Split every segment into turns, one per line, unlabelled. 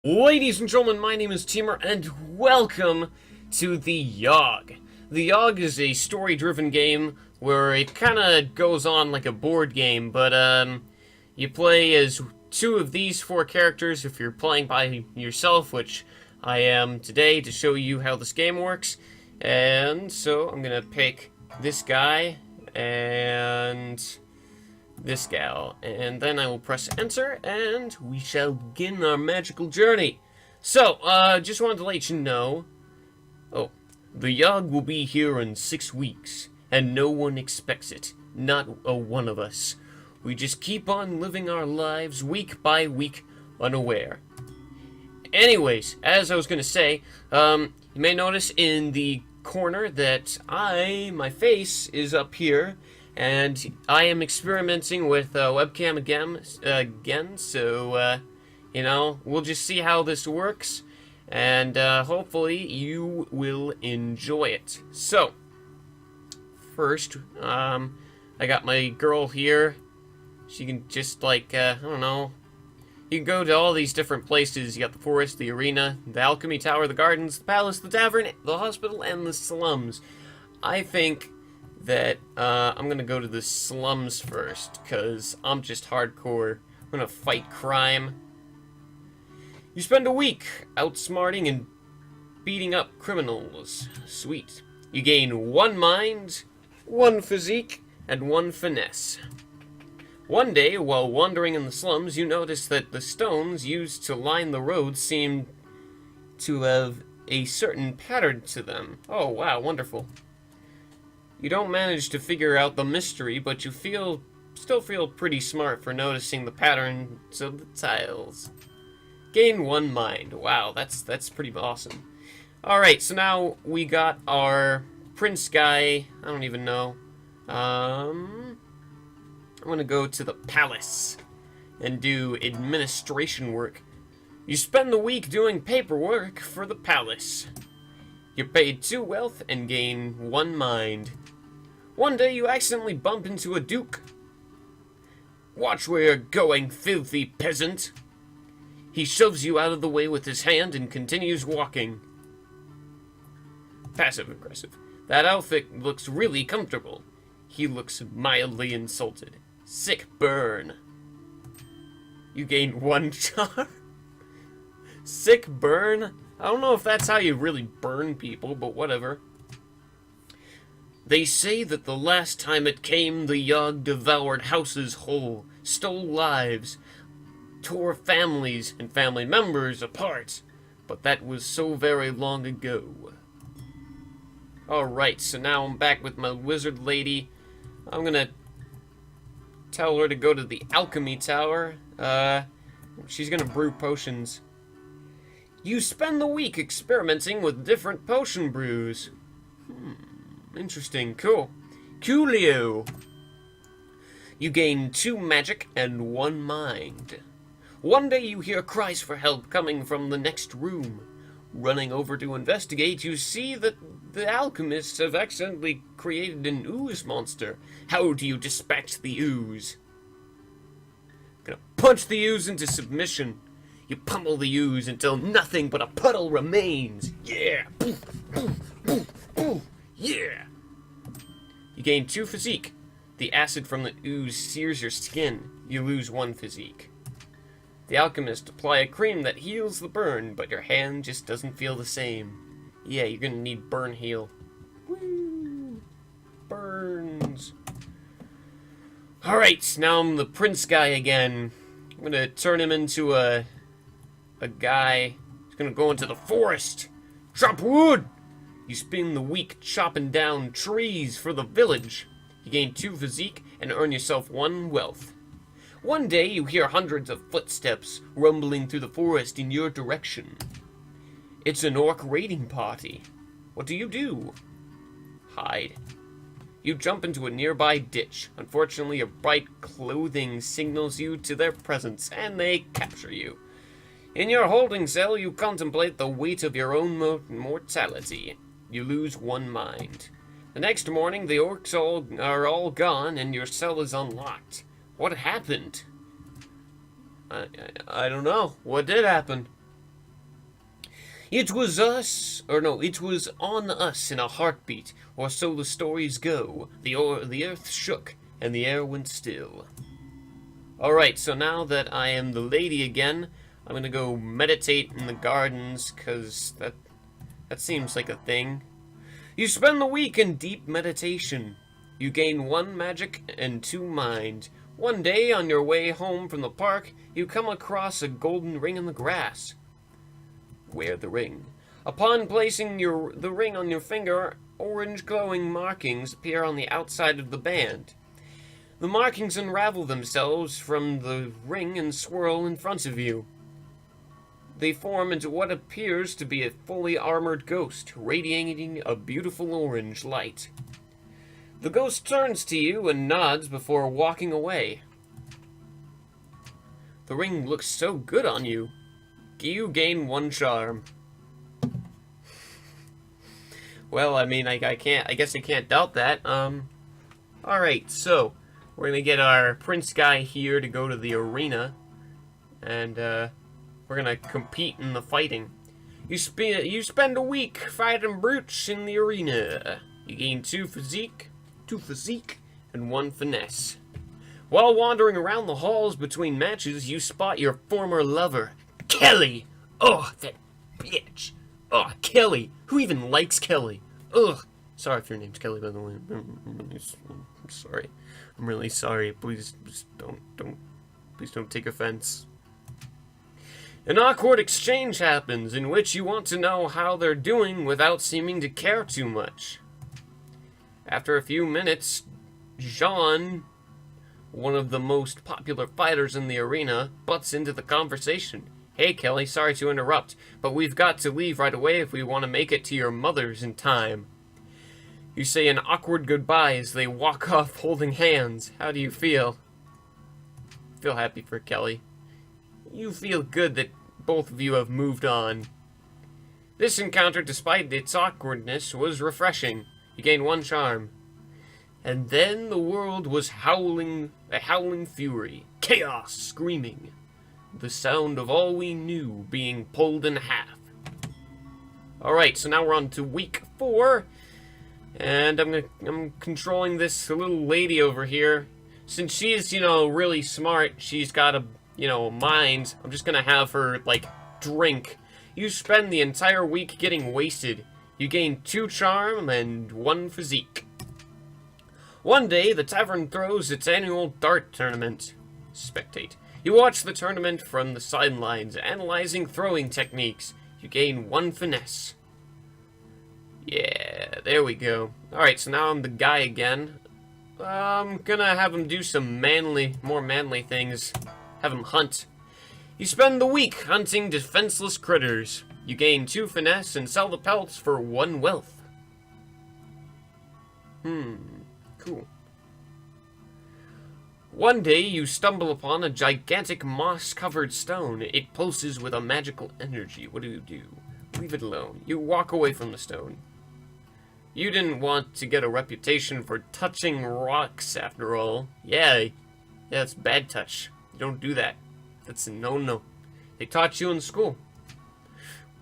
Ladies and gentlemen, my name is Timur, and welcome to the Yawg. The Yawg is a story-driven game where it kind of goes on like a board game, but you play as two of these four characters if you're playing by yourself, which I am today to show you how this game works. And so I'm gonna pick this guy and this gal, and then I will press enter, and we shall begin our magical journey. So, just wanted to let you know, the Yawg will be here in 6 weeks, and no one expects it, not a one of us. We just keep on living our lives week by week, unaware. Anyways, as I was gonna say, you may notice in the corner that my face is up here, and I am experimenting with webcam again, so, you know, we'll just see how this works, and hopefully you will enjoy it. So, first, I got my girl here. She can just, like, I don't know, you can go to all these different places. You got the forest, the arena, the alchemy tower, the gardens, the palace, the tavern, the hospital, and the slums. I think that I'm gonna go to the slums first, because I'm just hardcore. I'm gonna fight crime. You spend a week outsmarting and beating up criminals. Sweet. You gain 1 mind, 1 physique, and 1 finesse. One day, while wandering in the slums, you notice that the stones used to line the roads seem to have a certain pattern to them. Oh wow, wonderful. You don't manage to figure out the mystery, but you still feel pretty smart for noticing the patterns of the tiles. Gain 1 mind. Wow, that's pretty awesome. Alright, so now we got our prince guy. I don't even know. I'm gonna go to the palace and do administration work. You spend the week doing paperwork for the palace. You're paid 2 wealth and gain 1 mind. One day you accidentally bump into a duke. Watch where you're going, filthy peasant. He shoves you out of the way with his hand and continues walking. Passive-aggressive. That outfit looks really comfortable. He looks mildly insulted. Sick burn. You gain 1 charm. Sick burn? I don't know if that's how you really burn people, but whatever. They say that the last time it came, the Yawg devoured houses whole, stole lives, tore families and family members apart. But that was so very long ago. Alright, so now I'm back with my wizard lady. I'm gonna tell her to go to the alchemy tower. She's gonna brew potions. You spend the week experimenting with different potion brews. Interesting, cool. Coolio. You gain 2 magic and 1 mind. One day you hear cries for help coming from the next room. Running over to investigate, you see that the alchemists have accidentally created an ooze monster. How do you dispatch the ooze? Gonna punch the ooze into submission. You pummel the ooze until nothing but a puddle remains. Yeah! Yeah! You gain 2 physique. The acid from the ooze sears your skin. You lose 1 physique. The alchemists apply a cream that heals the burn, but your hand just doesn't feel the same. Yeah, you're gonna need burn heal. Woo! Burns. Alright, now I'm the prince guy again. I'm gonna turn him into a guy. He's gonna go into the forest. Chop wood! You spend the week chopping down trees for the village. You gain 2 physique and earn yourself 1 wealth. One day you hear hundreds of footsteps rumbling through the forest in your direction. It's an orc raiding party. What do? Hide. You jump into a nearby ditch. Unfortunately, your bright clothing signals you to their presence, and they capture you. In your holding cell, you contemplate the weight of your own mortality. You lose 1 mind. The next morning, the orcs are all gone, and your cell is unlocked. What happened? I don't know. What did happen? It was us, or no, it was on us in a heartbeat, or so the stories go. The earth shook, and the air went still. Alright, so now that I am the lady again, I'm gonna go meditate in the gardens, cause that seems like a thing. You spend the week in deep meditation. You gain 1 magic and 2 mind. One day, on your way home from the park, you come across a golden ring in the grass. Wear the ring. Upon placing the ring on your finger, orange glowing markings appear on the outside of the band. The markings unravel themselves from the ring and swirl in front of you. They form into what appears to be a fully armored ghost, radiating a beautiful orange light. The ghost turns to you and nods before walking away. The ring looks so good on you. You gain 1 charm. Well, I mean, I guess I can't doubt that. Alright, so we're gonna get our prince guy here to go to the arena, and we're gonna compete in the fighting. You spend a week fighting brutes in the arena. You gain 2 physique, and 1 finesse. While wandering around the halls between matches, you spot your former lover, Kelly. Oh, that bitch. Oh, Kelly. Who even likes Kelly? Ugh. Sorry if your name's Kelly, by the way. I'm sorry. I'm really sorry. Please don't take offense. An awkward exchange happens in which you want to know how they're doing without seeming to care too much. After a few minutes, Jean, one of the most popular fighters in the arena, butts into the conversation. Hey Kelly, sorry to interrupt, but we've got to leave right away if we want to make it to your mother's in time. You say an awkward goodbye as they walk off holding hands. How do you feel? Feel happy for Kelly. You feel good that both of you have moved on. This encounter, despite its awkwardness, was refreshing. You gain 1 charm. And then the world was howling, a howling fury. Chaos, screaming. The sound of all we knew being pulled in half. Alright, so now we're on to week 4. And I'm controlling this little lady over here. Since she's, really smart, she's got a, mind, I'm just gonna have her, drink. You spend the entire week getting wasted. You gain 2 charm and 1 physique. One day, the tavern throws its annual dart tournament. Spectate. You watch the tournament from the sidelines, analyzing throwing techniques. You gain 1 finesse. Yeah, there we go. Alright, so now I'm the guy again. I'm gonna have him do some more manly things. Have him hunt. You spend the week hunting defenseless critters. You gain 2 finesse and sell the pelts for 1 wealth. Cool. One day you stumble upon a gigantic moss-covered stone. It pulses with a magical energy. What do you do? Leave it alone. You walk away from the stone. You didn't want to get a reputation for touching rocks, after all. Yeah, it's bad touch. You don't do that. That's a no-no. They taught you in school.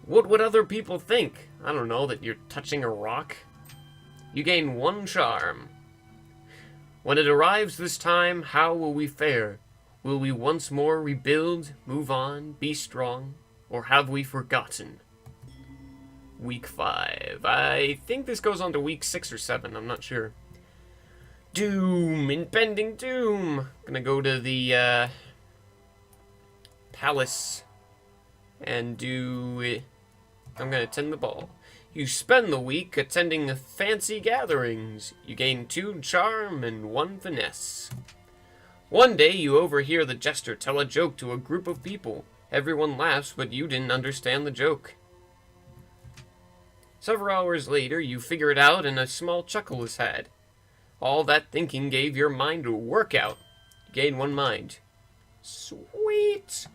What would other people think? I don't know, that you're touching a rock? You gain 1 charm. When it arrives this time, how will we fare? Will we once more rebuild, move on, be strong, or have we forgotten? Week 5. I think this goes on to week 6 or 7, I'm not sure. Doom! Impending doom! Gonna go to the, palace and do... I'm gonna attend the ball. You spend the week attending fancy gatherings. You gain 2 charm and 1 finesse. One day you overhear the jester tell a joke to a group of people. Everyone laughs, but you didn't understand the joke. Several hours later, you figure it out and a small chuckle is had. All that thinking gave your mind a workout. You gain 1 mind. Sweet!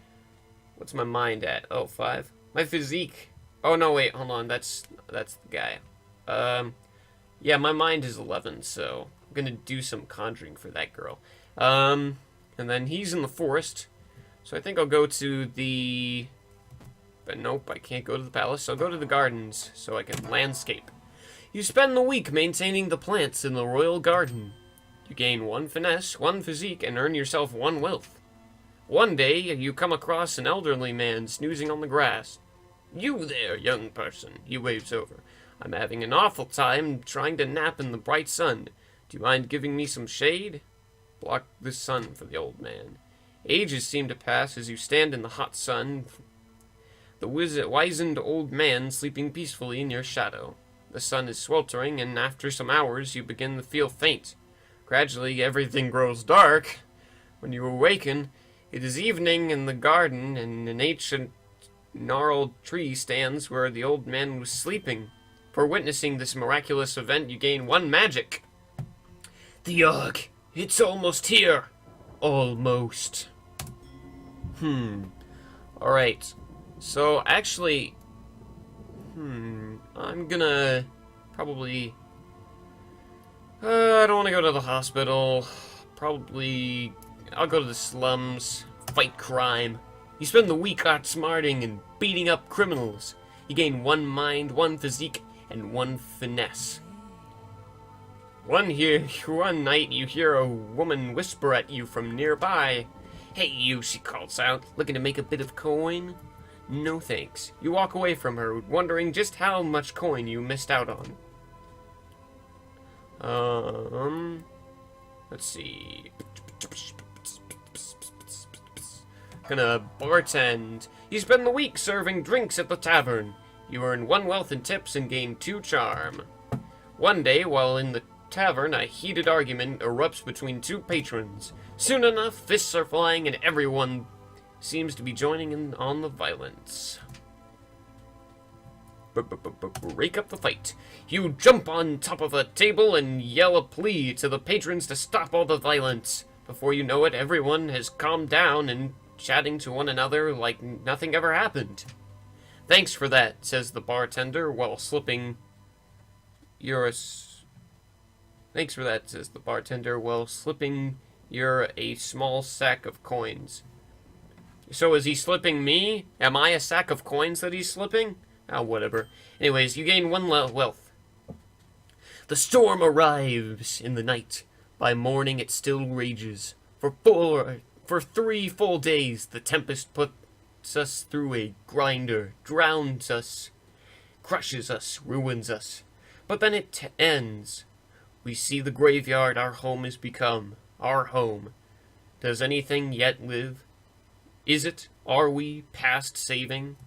What's my mind at? Oh, 5. My physique. Oh, no, wait, hold on. That's the guy. Yeah, my mind is 11, so I'm gonna do some conjuring for that girl. And then he's in the forest, so I think I'll go to the But nope, I can't go to the palace, so I'll go to the gardens, so I can landscape. You spend the week maintaining the plants in the royal garden. You gain 1 finesse, 1 physique, and earn yourself 1 wealth. One day, you come across an elderly man snoozing on the grass. "You there, young person," he waves over. "I'm having an awful time trying to nap in the bright sun. Do you mind giving me some shade?" Block the sun for the old man. Ages seem to pass as you stand in the hot sun, the wizened old man sleeping peacefully in your shadow. The sun is sweltering, and after some hours you begin to feel faint. Gradually everything grows dark. When you awaken, it is evening in the garden, and an ancient gnarled tree stands where the old man was sleeping. For witnessing this miraculous event, you gain 1 magic. The Yawg, it's almost here. Almost. Alright. So, actually... I'm gonna... probably... I don't want to go to the hospital. Probably... I'll go to the slums. Fight crime. You spend the week outsmarting and beating up criminals. You gain 1 mind, 1 physique, and 1 finesse. One night you hear a woman whisper at you from nearby. "Hey you," she calls out, "looking to make a bit of coin?" No thanks. You walk away from her, wondering just how much coin you missed out on. Let's see. Gonna bartend. You spend the week serving drinks at the tavern. You earn 1 wealth in tips and gain 2 charm. One day, while in the tavern, a heated argument erupts between 2 patrons. Soon enough, fists are flying and everyone seems to be joining in on the violence. Break up the fight. You jump on top of a table and yell a plea to the patrons to stop all the violence. Before you know it, everyone has calmed down and chatting to one another like nothing ever happened. "Thanks for that," says the bartender while slipping Thanks for that, says the bartender while slipping a small sack of coins. So is he slipping me? Am I a sack of coins that he's slipping? Oh, whatever. Anyways, you gain 1 wealth. The storm arrives in the night. By morning it still rages. For 3 full days, the tempest puts us through a grinder, drowns us, crushes us, ruins us. But then it ends. We see the graveyard our home has become. Our home. Does anything yet live? Is it? Are we past saving?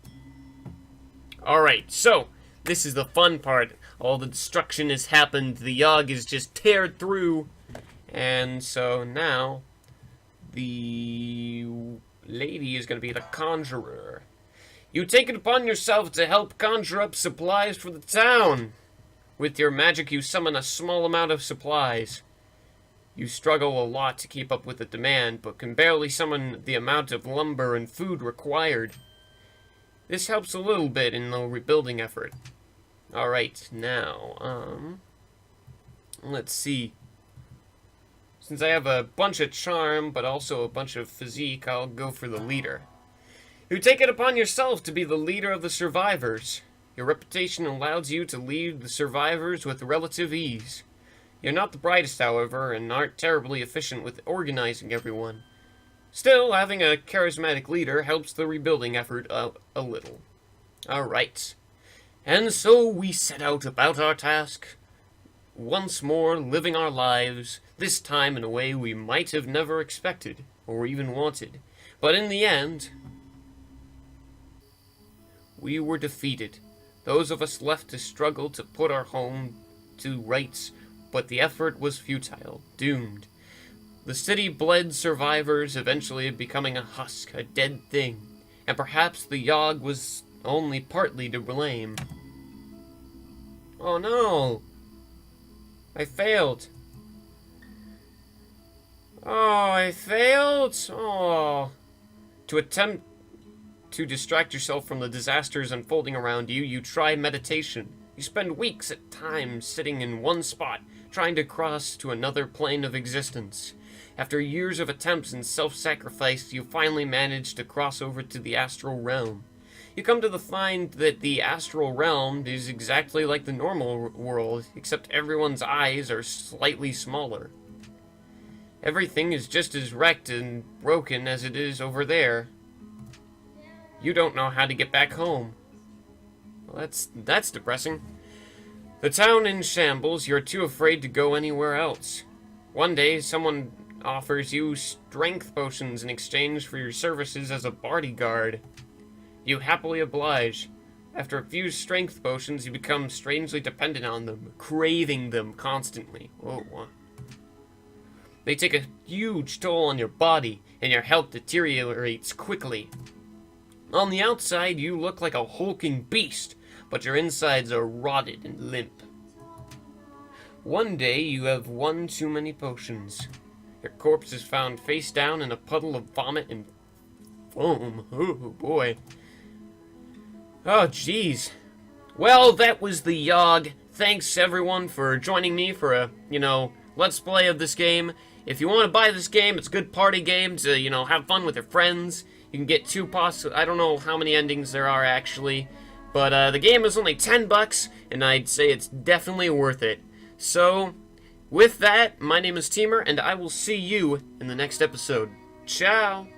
Alright, so, this is the fun part. All the destruction has happened. The Yawg is just teared through. And so now, the lady is going to be the conjurer. You take it upon yourself to help conjure up supplies for the town. With your magic, you summon a small amount of supplies. You struggle a lot to keep up with the demand, but can barely summon the amount of lumber and food required. This helps a little bit in the rebuilding effort. Alright, now, let's see. Since I have a bunch of charm, but also a bunch of physique, I'll go for the leader. You take it upon yourself to be the leader of the survivors. Your reputation allows you to lead the survivors with relative ease. You're not the brightest, however, and aren't terribly efficient with organizing everyone. Still, having a charismatic leader helps the rebuilding effort a little. Alright. And so we set out about our task, once more living our lives, this time in a way we might have never expected, or even wanted. But in the end, we were defeated. Those of us left to struggle to put our home to rights, but the effort was futile, doomed. The city bled survivors, eventually becoming a husk, a dead thing, and perhaps the Yawg was only partly to blame. Oh no! I failed. Oh, I failed? Oh. To attempt to distract yourself from the disasters unfolding around you, you try meditation. You spend weeks at times sitting in one spot, trying to cross to another plane of existence. After years of attempts and self-sacrifice, you finally manage to cross over to the astral realm. You come to find that the astral realm is exactly like the normal world, except everyone's eyes are slightly smaller. Everything is just as wrecked and broken as it is over there. You don't know how to get back home. Well, that's depressing. The town in shambles, you're too afraid to go anywhere else. One day, someone offers you strength potions in exchange for your services as a bodyguard. You happily oblige. After a few strength potions, you become strangely dependent on them, craving them constantly. Whoa. They take a huge toll on your body, and your health deteriorates quickly. On the outside, you look like a hulking beast, but your insides are rotted and limp. One day, you have one too many potions. Your corpse is found face down in a puddle of vomit and foam. Oh, boy. Oh, jeez. Well, that was the Yawg. Thanks, everyone, for joining me for a, let's play of this game. If you want to buy this game, it's a good party game to, have fun with your friends. You can get I don't know how many endings there are, actually. But the game is only $10, and I'd say it's definitely worth it. So, with that, my name is Teamer, and I will see you in the next episode. Ciao!